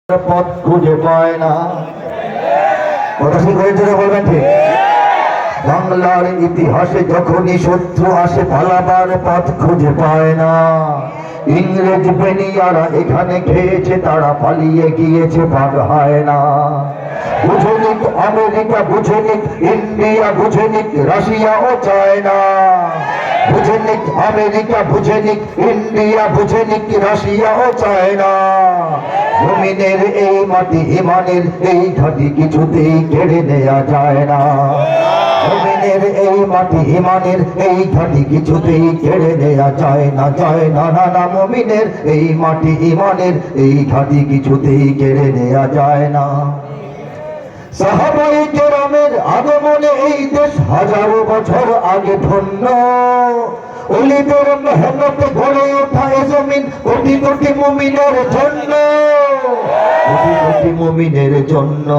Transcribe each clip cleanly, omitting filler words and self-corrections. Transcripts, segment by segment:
পথ খুঁজে পায় না। কথা ঠিক হয়ে জোরে বলবেন ঠিক? বাংলার ইতিহাসে যখনই শত্রু আসে পালাবার পথ খুঁজে পায় না। ইংরেজ বেনিয়ারা এখানে খেয়েছে, তারা পালিয়ে গিয়েছে, ভাগ হয় না। বুঝে নিক আমেরিকা, বুঝে নিক ইন্ডিয়া, বুঝে নিক রাশিয়া ও চায়না। বুঝে নিক আমেরিকা, বুঝে নিক ইন্ডিয়া, বুঝে নিক রাশিয়া ও চায়না। মুমিনের এই মাটি ইমানের এই ঘাটি কিছুতেই কেড়ে নেওয়া যায় না। মুমিনের এই মাটি ইমানের এই ঘাটি কিছুতেই কেড়ে নেওয়া যায় না, যায় না, না না। মুমিনের এই মাটি ইমানের এই ঘাটি কিছুতেই কেড়ে নেওয়া যায় না। সাহাবায়ে কেরামের আগমনে এই দেশ হাজারো বছর আগে ধন্য। ওলিদের মেহনতে গড়ে ওঠা এ জমিন কোটি কোটি মুমিনের জন্য, কোটি কোটি মুমিনের জন্য।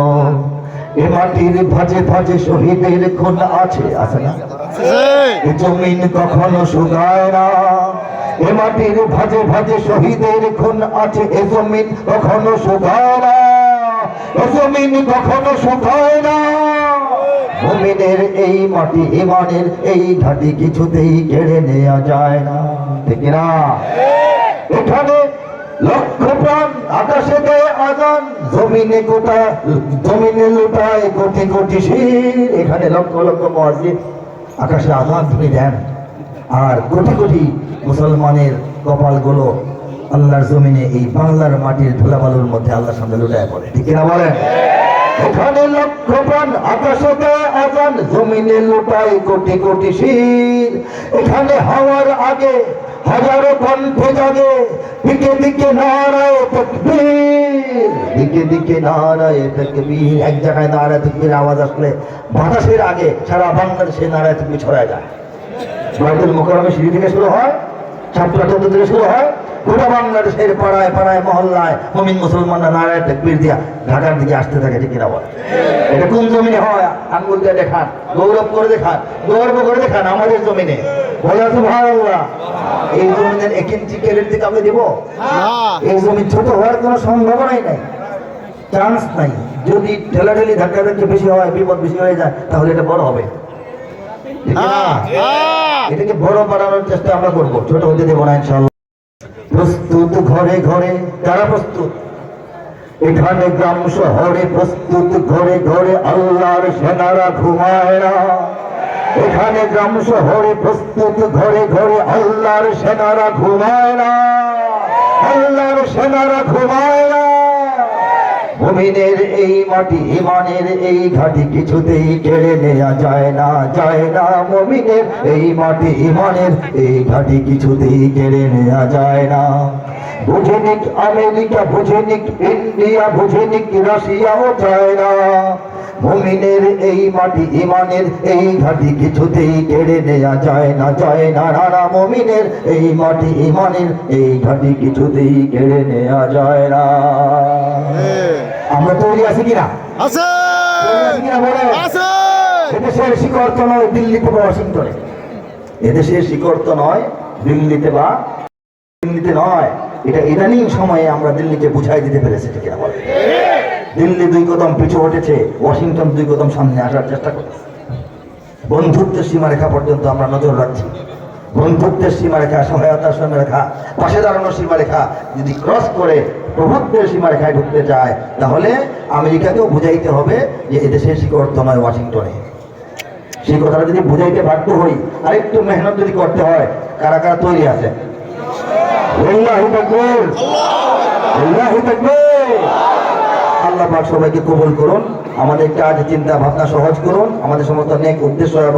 এ মাটির ভাজে ভাজে শহীদের খুন আছে, আছে না? এ জমিন কখনো শুকায় না। এ মাটির ভাজে ভাজে শহীদের খুন আছে, এ জমিন কখনো শুকায় না। এ জমিন কখনো শুকায় না। মুমিনের এই মাটি ইমানের এই ঘাটি কিছুতেই কেড়ে নেওয়া যায় না, ঠিক না? এখানে লক্ষ প্রাণ আকাশে দেয় আজান, জমিনে কোটা জমিনে লুটায় কোটি কোটি শির। এখানে লক্ষ লক্ষ মুয়াজ্জিন আকাশে আজান ধ্বনি দেন, আর কোটি কোটি মুসলমানের কপালগুলো আল্লাহর জমিনে এই বাংলার মাটির ধুলাবালুর মধ্যে আল্লাহর সামনে লুটায় পড়ে, ঠিক না বলেন? এখানে লক্ষ প্রাণ আকাশে দেয় আজান, জমিনে লুটায় কোটি কোটি শির। এখানে হাওয়ার আগে হাজারো কণ্ঠে জাগে, দিকে দিকে নারায়ে তাকবীর, দিকে দিকে নারায়ে তাকবীর। এক জায়গায় নারায়ে তাকবীর আওয়াজ আসলে বাতাসের আগে সারা বাংলাদেশে নারায়ে তাকবীর ছড়ায় যায়। বাইতুল মুকাররমে সিঁড়ি থেকে শুরু হয়, ছাত্র থেকে শুরু হয়, গোটা বাংলাদেশের পাড়ায় পাড়ায় মহল্লায় মুমিন মুসলমানরা নারায়ে তাকবীর দিয়া ঢাকার দিকে আসতে থাকে, ঠিক না বলে? এটা কোন জমিনে হয়? আঙ্গুল দিয়ে দেখান, গৌরব করে দেখান, গর্ব করে দেখান আমাদের জমিনে। বলে সুবহানাল্লাহ। এই জমিনের 1 ইঞ্চি কেড়ে দিকে আমি দিব? এই জমি ছোট হওয়ার কোনো সম্ভাবনাই নাই, চান্স নাই। যদি ঠেলাঠেলি ধাক্কাধাক্কি বেশি হয়, বিপদ বেশি হয়ে যায়, তাহলে এটা বড় হবে, ঠিক না? এটাকে বড় বানানোর চেষ্টা আমরা করবো, ছোট হতে দেবো না ইনশাআল্লাহ। প্রস্তুত ঘরে ঘরে, যারা প্রস্তুত এখানে গ্রাম শহরে প্রস্তুত ঘরে ঘরে, আল্লাহর সেনারা ঘুমায় না। এখানে গ্রাম শহরে প্রস্তুত ঘরে ঘরে, আল্লাহর সেনারা ঘুমায় না, আল্লাহর সেনারা ঘুমায় না। মুমিনের এই মাটি ইমানের এই ঘাটি কিছুতেই কেড়ে নেওয়া যায় না, যায় না। মুমিনের এই মাটি ইমানের এই ঘাটি কিছুতেই কেড়ে নেওয়া যায় না। বুঝে নিক আমেরিকা, বুঝে নিক ইন্ডিয়া, বুঝে নিক রাশিয়া ও চায়না। মুমিনের এই মাটি ইমানের এই ঘাটি কিছুতেই কেড়ে নেওয়া যায় না, যায় না, না। মুমিনের এই মাটি ইমানের এই ঘাটি কিছুতেই কেড়ে নেওয়া যায় না। আমরা তৈরি আছি কিনা? আছে। এদেশের শিকড় তো নয় দিল্লিতে বা ওয়াশিংটনে, এদেশের শিকড় তো নয় দিল্লিতে বা দিল্লিতে নয়। এটা ইদানিং সময়ে আমরা দিল্লিকে বুঝাই দিতে পেরেছি, ঠিক না বলে? দিল্লি 2 কদম পিছু হটেছে, ওয়াশিংটন 2 কদম সামনে আসার চেষ্টা করছে। বন্ধুত্বের সীমারেখা পর্যন্ত আমরা নজর রাখছি। বন্ধুত্বের সীমারেখা, সহায়তার সীমারেখা, পাশে দাঁড়ানোর সীমারেখা যদি ক্রস করে প্রভুত্বের সীমারেখায় ঢুকতে চায়, তাহলে আমেরিকাকেও বুঝাইতে হবে যে এদেশের শিকড় তো নয় ওয়াশিংটনে। সেই কথাটা যদি বুঝাইতে বাধ্য হই, আর একটু মেহনত যদি করতে হয়, কারা কারা তৈরি আছে? আল্লাহ পাক সবাইকে কবুল করুন, আমাদের কাজ চিন্তা ভাবনা সহজ করুন, আমাদের সমস্ত নেক উদ্দেশ্য এবং